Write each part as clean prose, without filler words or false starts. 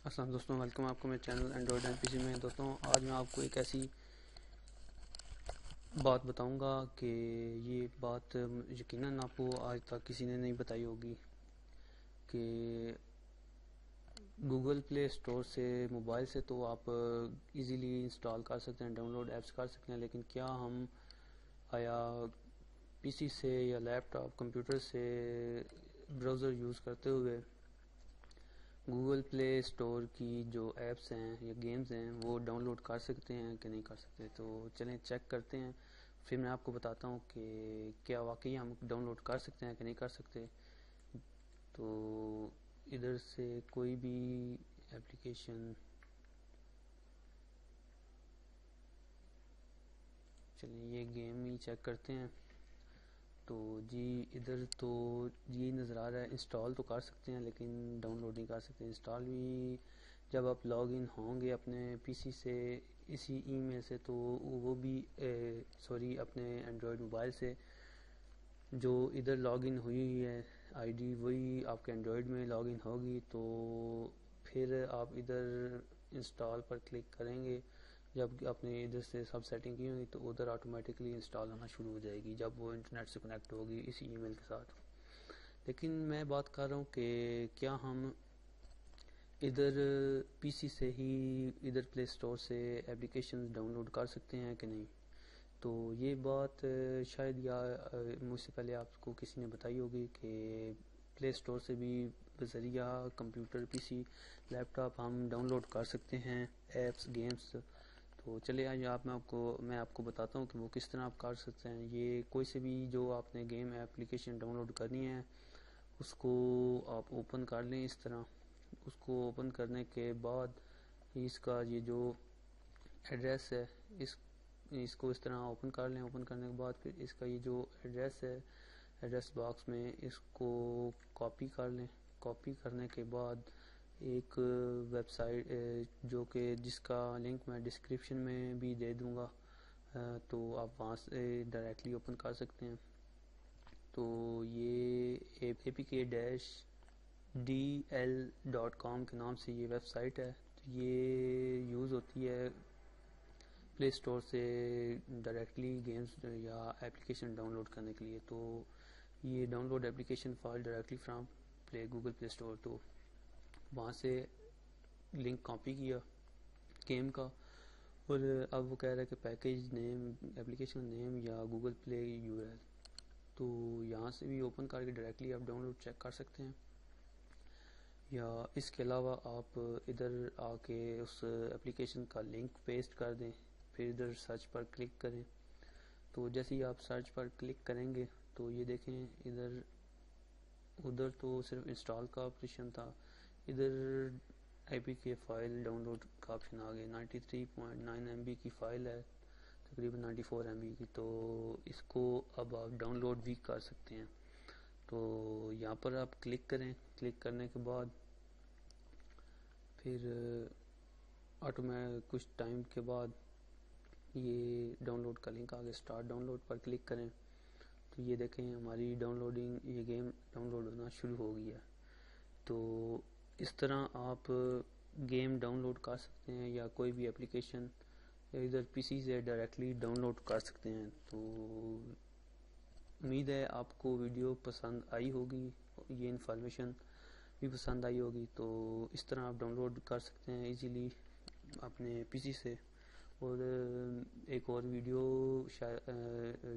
السلام دوستوں، ویلکم آپ کو میرے چینل اینڈرائڈ اینڈ پی سی میں۔ دوستوں آج میں آپ کو ایک ایسی بات بتاؤں گا کہ یہ بات یقیناً آپ کو آج تک کسی نے نہیں بتائی ہوگی کہ گوگل پلے اسٹور سے موبائل سے تو آپ ایزیلی انسٹال کر سکتے ہیں، ڈاؤن لوڈ ایپس کر سکتے ہیں، لیکن کیا ہم آیا پی سی سے یا لیپ ٹاپ کمپیوٹر سے براؤزر یوز کرتے ہوئے گوگل پلے اسٹور کی جو ایپس ہیں یا گیمز ہیں وہ ڈاؤن لوڈ کر سکتے ہیں کہ نہیں کر سکتے؟ تو چلیں چیک کرتے ہیں، پھر میں آپ کو بتاتا ہوں کہ کیا واقعی ہم ڈاؤن لوڈ کر سکتے ہیں کہ نہیں کر سکتے۔ تو ادھر سے کوئی بھی ایپلیکیشن، چلیں یہ گیم ہی چیک کرتے ہیں۔ تو جی ادھر تو یہ نظر آ رہا ہے انسٹال تو کر سکتے ہیں لیکن ڈاؤن لوڈ نہیں کر سکتے۔ انسٹال بھی جب آپ لاگ ان ہوں گے اپنے پی سی سے اسی ای میل سے، تو وہ بھی اپنے اینڈرائڈ موبائل سے جو ادھر لاگ ان ہوئی ہے آئی ڈی وہی آپ کے اینڈرائڈ میں لاگ ان ہوگی، تو پھر آپ ادھر انسٹال پر کلک کریں گے۔ جب آپ نے ادھر سے سب سیٹنگ کی ہوگی تو ادھر آٹومیٹکلی انسٹال ہونا شروع ہو جائے گی جب وہ انٹرنیٹ سے کنیکٹ ہوگی اسی ای میل کے ساتھ۔ لیکن میں بات کر رہا ہوں کہ کیا ہم ادھر پی سی سے ہی ادھر پلے اسٹور سے ایپلیکیشن ڈاؤن لوڈ کر سکتے ہیں کہ نہیں؟ تو یہ بات شاید یا مجھ سے پہلے آپ کو کسی نے بتائی ہوگی کہ پلے اسٹور سے بھی بذریعہ کمپیوٹر پی سی لیپ ٹاپ ہم ڈاؤن لوڈ کر سکتے ہیں ایپس گیمز۔ تو چلے آج میں آپ کو بتاتا ہوں کہ وہ کس طرح آپ کر سکتے ہیں۔ یہ کوئی سے بھی جو آپ نے گیم ایپلیکیشن ڈاؤن لوڈ کرنی ہے اس کو آپ اوپن کر لیں اس طرح۔ اس کو اوپن کرنے کے بعد اس کا یہ جو ایڈریس ہے اس کو اس طرح اوپن کر لیں۔ اوپن کرنے کے بعد پھر اس کا یہ جو ایڈریس ہے ایڈریس باکس میں اس کو کاپی کر لیں۔ کاپی کرنے کے بعد ایک ویب سائٹ جو کہ جس کا لنک میں ڈسکرپشن میں بھی دے دوں گا، تو آپ وہاں سے ڈائریکٹلی اوپن کر سکتے ہیں۔ تو یہ apk-dl.com کے نام سے یہ ویب سائٹ ہے۔ تو یہ یوز ہوتی ہے پلے اسٹور سے ڈائریکٹلی گیمز یا ایپلیکیشن ڈاؤن لوڈ کرنے کے لیے۔ تو یہ download application file directly from Google play store, تو وہاں سے لنک کاپی کیا گیم کا، اور اب وہ کہہ رہا ہے کہ پیکیج نیم ایپلیکیشن نیم یا گوگل پلے یو ایل، تو یہاں سے بھی اوپن کر کے ڈائریکٹلی آپ ڈاؤن لوڈ چیک کر سکتے ہیں، یا اس کے علاوہ آپ ادھر آ کے اس ایپلیکیشن کا لنک پیسٹ کر دیں، پھر ادھر سرچ پر کلک کریں۔ تو جیسے ہی آپ سرچ پر کلک کریں گے تو یہ دیکھیں ادھر تو صرف انسٹال کا آپریشن تھا، ادھر اے پی کے فائل ڈاؤن لوڈ کا آپشن آ گیا۔ 93.9 ایم بی کی فائل ہے، تقریباً 94 ایم بی کی، تو اس کو اب آپ ڈاؤن لوڈ بھی کر سکتے ہیں۔ تو یہاں پر آپ کلک کریں، کلک کرنے کے بعد پھر کچھ ٹائم کے بعد یہ ڈاؤن لوڈ کا لنک آگے اسٹارٹ ڈاؤن لوڈ پر کلک کریں، تو یہ دیکھیں ہماری ڈاؤن لوڈنگ یہ گیم ڈاؤن لوڈ ہونا شروع ہو گئی ہے۔ تو اس طرح آپ گیم ڈاؤن لوڈ کر سکتے ہیں یا کوئی بھی ایپلیکیشن ادھر پی سی سے ڈائریکٹلی ڈاؤن لوڈ کر سکتے ہیں۔ تو امید ہے آپ کو ویڈیو پسند آئی ہوگی، یہ انفارمیشن بھی پسند آئی ہوگی۔ تو اس طرح آپ ڈاؤن لوڈ کر سکتے ہیں ایزیلی اپنے پی سی سے۔ اور ایک اور ویڈیو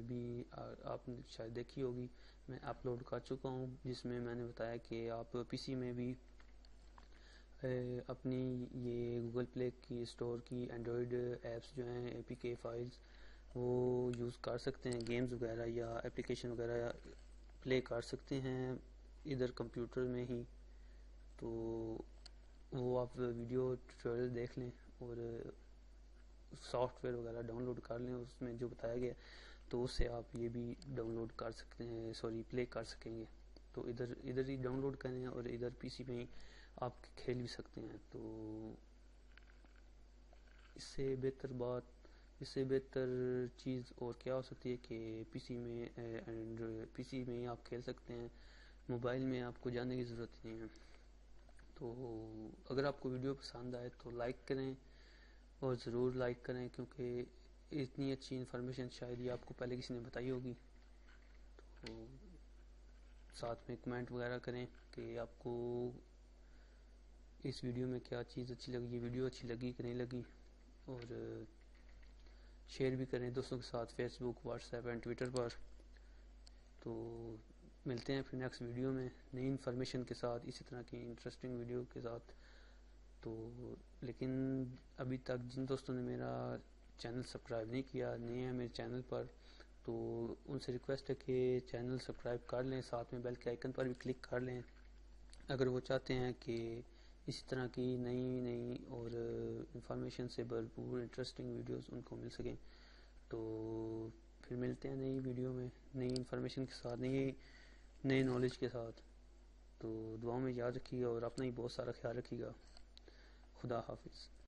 بھی آپ نے شاید دیکھی ہوگی، میں اپلوڈ کر چکا ہوں، جس میں میں نے بتایا کہ آپ پی سی میں بھی اپنی یہ گوگل پلے کی اسٹور کی اینڈرائڈ ایپس جو ہیں اے پی کے فائلز وہ یوز کر سکتے ہیں، گیمز وغیرہ یا ایپلیکیشن وغیرہ پلے کر سکتے ہیں ادھر کمپیوٹر میں ہی۔ تو وہ آپ ویڈیو ٹیوٹوریل دیکھ لیں اور سافٹ ویئر وغیرہ ڈاؤن لوڈ کر لیں اس میں جو بتایا گیا، تو اس سے آپ یہ بھی ڈاؤن لوڈ کر سکتے ہیں، پلے کر سکیں گے۔ تو ادھر ہی ڈاؤن لوڈ کریں اور ادھر پی سی میں ہی آپ کھیل بھی سکتے ہیں۔ تو اس سے بہتر چیز اور کیا ہو سکتی ہے کہ پی سی میں ہی آپ کھیل سکتے ہیں، موبائل میں آپ کو جانے کی ضرورت نہیں ہے۔ تو اگر آپ کو ویڈیو پسند آئے تو لائک کریں، اور ضرور لائک کریں، کیونکہ اتنی اچھی انفارمیشن شاید یہ آپ کو پہلے کسی نے بتائی ہوگی. تو ساتھ میں کمنٹ وغیرہ کریں کہ آپ کو اس ویڈیو میں کیا چیز اچھی لگی، یہ ویڈیو اچھی لگی کہ نہیں لگی. اور شیئر بھی کریں دوستوں کے ساتھ Facebook, WhatsApp and Twitter پر. تو ملتے ہیں پھر نیکسٹ ویڈیو میں نئی انفارمیشن کے ساتھ، اسی طرح کی انٹرسٹنگ ویڈیو کے ساتھ. تو لیکن ابھی تک جن دوستوں نے میرا چینل سبسکرائب نہیں کیا، نئے ہیں میرے چینل پر، تو ان سے ریکویسٹ ہے کہ چینل سبسکرائب کر لیں، ساتھ میں بیل کے آئیکن پر بھی کلک کر لیں اگر وہ چاہتے ہیں کہ اسی طرح کی نئی اور انفارمیشن سے بھرپور انٹرسٹنگ ویڈیوز ان کو مل سکیں. تو پھر ملتے ہیں نئی ویڈیو میں نئی انفارمیشن کے ساتھ، نئی نالج کے ساتھ. تو دعاؤں میں یاد رکھیے گا اور اپنا ہی بہت سارا خیال رکھیے گا. خدا حافظ.